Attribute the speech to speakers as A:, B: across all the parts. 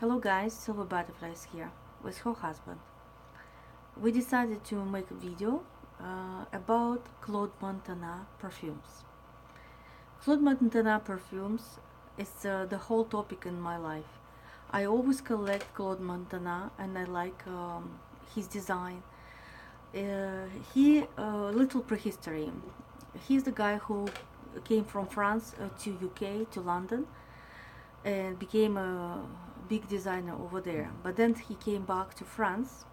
A: Hello guys, Silver Butterflies here with her husband. We decided to make a video about Claude Montana perfumes. Claude Montana perfumes is the whole topic in my life. I always collect Claude Montana and I like his design. Little prehistory. He's the guy who came from France to UK to London and became a big designer over there. But then he came back to France,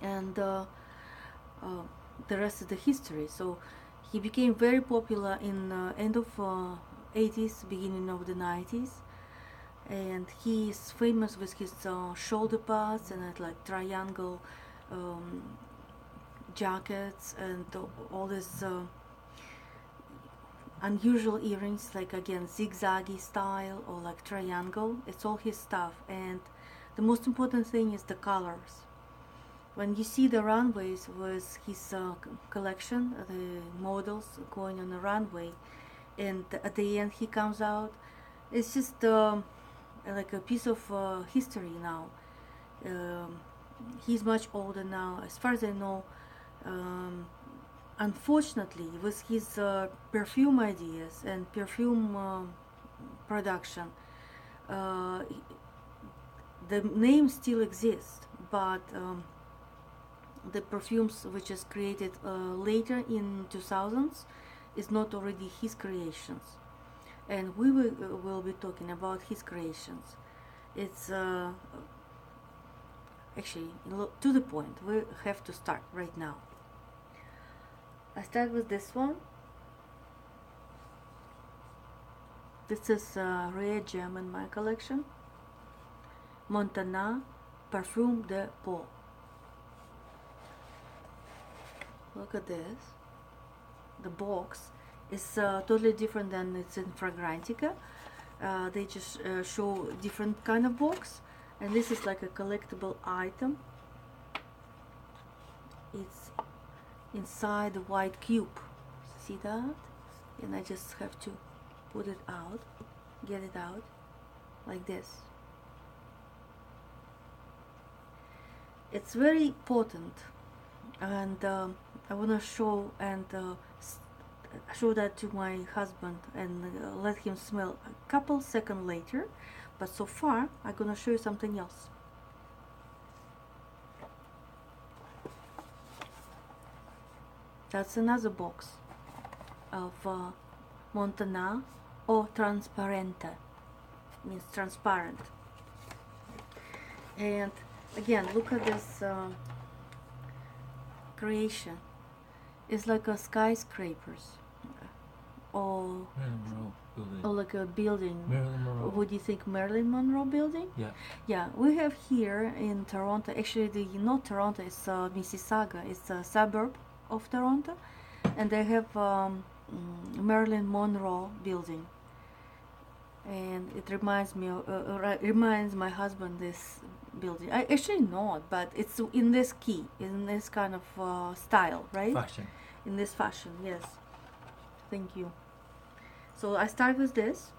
A: and the rest is the history. So he became very popular in end of 80s, beginning of the 90s, and he is famous with his shoulder pads and like triangle um, jackets and all this. Unusual earrings, like again zigzaggy style or like triangle. It's all his stuff, and the most important thing is the colors. When you see the runways with his collection, the models going on the runway, and at the end he comes out, it's just like a piece of history now. um, he's much older now, as far as I know. Unfortunately, with his perfume ideas and perfume production, uh, the name still exists, but the perfumes which is created later in 2000s is not already his creations, and we will be talking about his creations. It's actually to the point. We have to start right now. I start with this one. This is a rare gem in my collection. Montana Perfume de Peau. Look at this. The box is totally different than it's in Fragrantica. They just show different kind of box, and this is like a collectible item. It's inside the white cube. See that? And I just have to put it out, get it out like this. It's very potent, and I want to show and show that to my husband and let him smell a couple seconds later. But so far I'm gonna show you something else. That's another box of Montana or transparente, means transparent. And again, look at this creation. It's like a skyscrapers or like a building.
B: Marilyn Monroe.
A: What do you think, Marilyn Monroe building?
B: Yeah.
A: Yeah, we have here in Toronto, actually not Toronto, it's Mississauga, it's a suburb of Toronto, and they have Marilyn Monroe building, and it reminds me reminds my husband this building. I actually not, but it's in this key, in this kind of style, right?
B: Fashion.
A: In this fashion, yes. Thank you. So I start with this.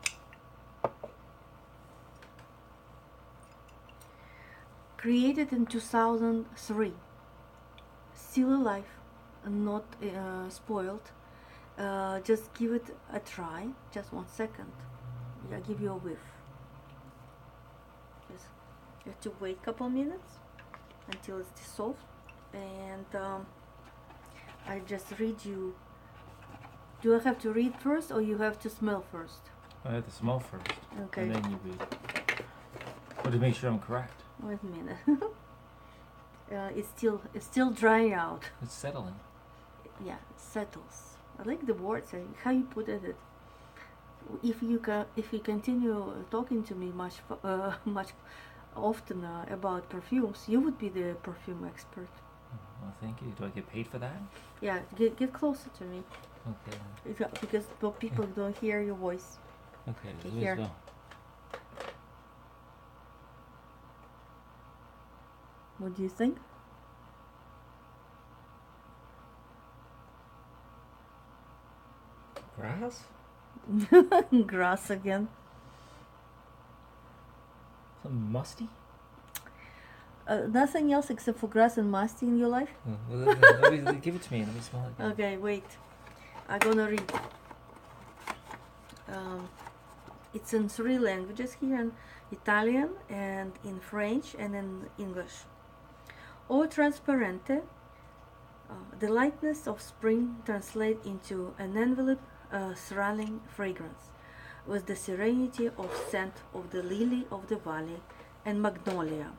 A: Created in 2003, still alive, not spoiled. Just give it a try. Just 1 second. Yeah, give you a whiff. Just you have to wait a couple minutes until it's dissolved, and I just read you. Do I have to read first, or you have to smell first?
B: I have to smell first.
A: Okay.
B: And then you read. But to make sure I'm correct.
A: Wait a minute. It's still drying out.
B: It's settling.
A: Yeah, it settles. I like the words, how you put it. If you continue talking to me much often about perfumes, you would be the perfume expert.
B: Well, thank you. Do I get paid for that?
A: Yeah, get closer to me.
B: Okay.
A: Because people don't hear your voice.
B: Okay,
A: Okay,
B: let's
A: here.
B: go.
A: What do you think?
B: Grass?
A: Grass again.
B: Something musty?
A: Nothing else except for grass and musty in your life?
B: Well, let me give it to me. Let me smell it.
A: Okay, wait. I'm gonna read. It's in 3 languages here, in Italian and in French and in English. Eau transparente, the lightness of spring translate into an envelope surrounding fragrance, with the serenity of scent of the lily of the valley and magnolia.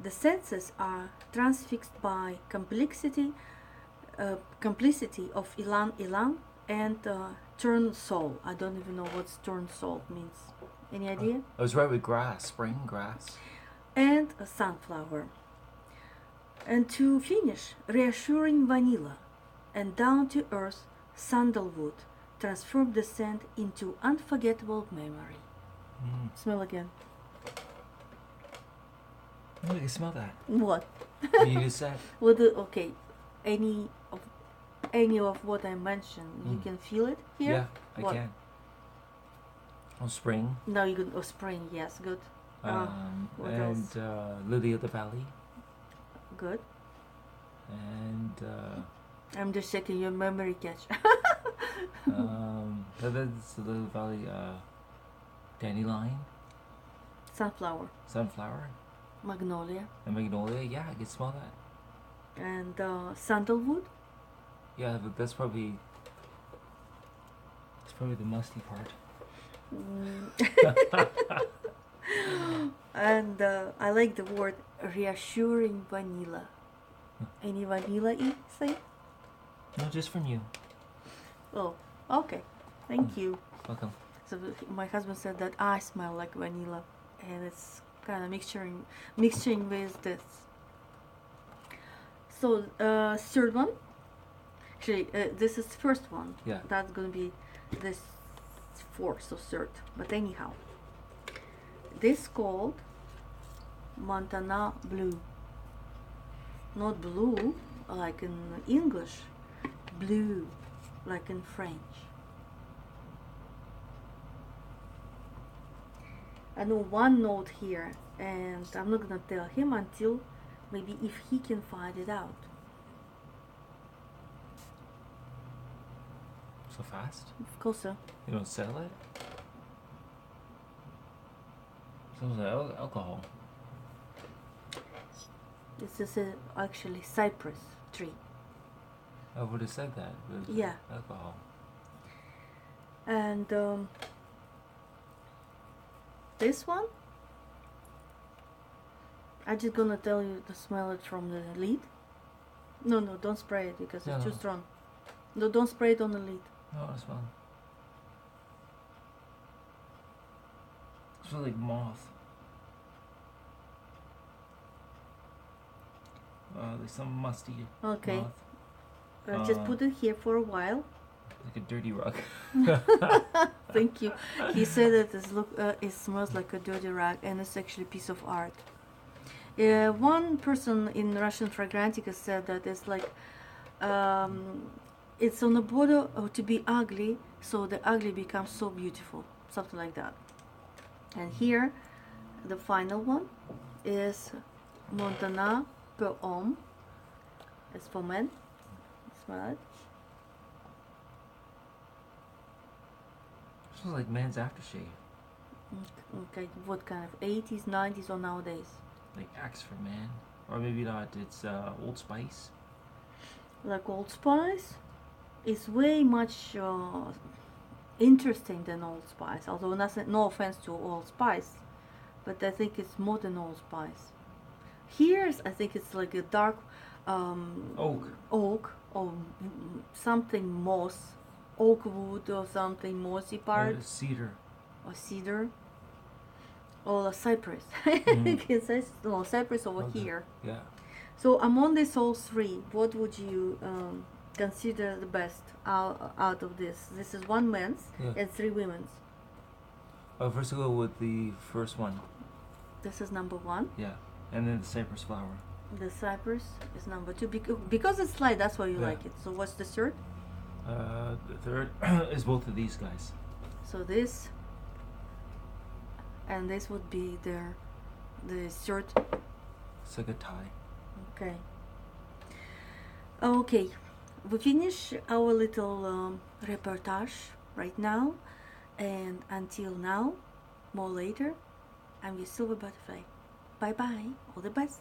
A: The senses are transfixed by complicity of ilang and turnsole. I don't even know what turnsole means. Any idea?
B: I was right with grass, spring grass.
A: And a sunflower. And to finish, reassuring vanilla and down-to-earth sandalwood transform the scent into unforgettable memory. Smell again.
B: Oh, you can smell that.
A: What?
B: You just said.
A: Okay, any of what I mentioned, you can feel it here?
B: Yeah, I can. Oh, spring.
A: No, you can. Oh, spring. Yes, good. What else?
B: Lily of the Valley.
A: Good.
B: And
A: I'm just checking your memory catch.
B: that's the Lily of the Valley. Dandelion.
A: Sunflower.
B: Sunflower.
A: Magnolia.
B: And magnolia. Yeah, I can smell that.
A: And sandalwood.
B: Yeah, but that's probably the musty part.
A: And I like the word reassuring vanilla. Any vanilla-y thing?
B: No, just from you.
A: Oh, okay. Thank you.
B: Welcome.
A: So my husband said that I smell like vanilla, and it's kind of mixing with this. So third one. Actually, this is first one.
B: Yeah.
A: That's gonna be this fourth, so third. But anyhow, this called Montana Blue. Not blue like in English, blue like in French. I know one note here, and I'm not gonna tell him until maybe if he can find it out.
B: So fast?
A: Of course, so.
B: You don't sell it? Sounds like alcohol.
A: This is actually cypress tree.
B: I would have said that. But
A: Yeah.
B: Alcohol.
A: And this one, I'm just gonna tell you to smell it from the lid. No, don't spray it because it's too strong. No, don't spray it on the lid.
B: No, it's fine. It smells like moth. There's some musty
A: Okay.
B: moth.
A: Just put it here for a while.
B: Like a dirty rug.
A: Thank you. He said that it smells like a dirty rag, and it's actually a piece of art. One person in Russian Fragrantica said that it's like it's on the border to be ugly, so the ugly becomes so beautiful, something like that. And here, the final one is Montana Peau. It's for men. Smell it.
B: It smells like man's aftershave.
A: Okay, what kind of 80s, 90s, or nowadays?
B: Like Axe for Man. Or maybe not, it's Old Spice.
A: Like Old Spice? It's way much interesting than Old Spice. Although no offense to Old Spice, but I think it's more than Old Spice. Here's, I think it's like a dark oak or something moss, oak wood or something mossy part.
B: Cedar.
A: Or cedar. Or cypress. It says no cypress over here.
B: Yeah.
A: So among these all three, what would you consider the best out of this? This is one men's and 3 women's.
B: First we'll go with the first one.
A: This is number 1.
B: Yeah. And then the cypress flower.
A: The cypress is number 2 because it's light. That's why you like it. So what's the third?
B: The third is both of these guys.
A: So this and this would be their the shirt.
B: It's like a tie.
A: Okay. Okay, we finish our little reportage right now, and until now, more later, I'm your silver butterfly. Bye bye, all the best.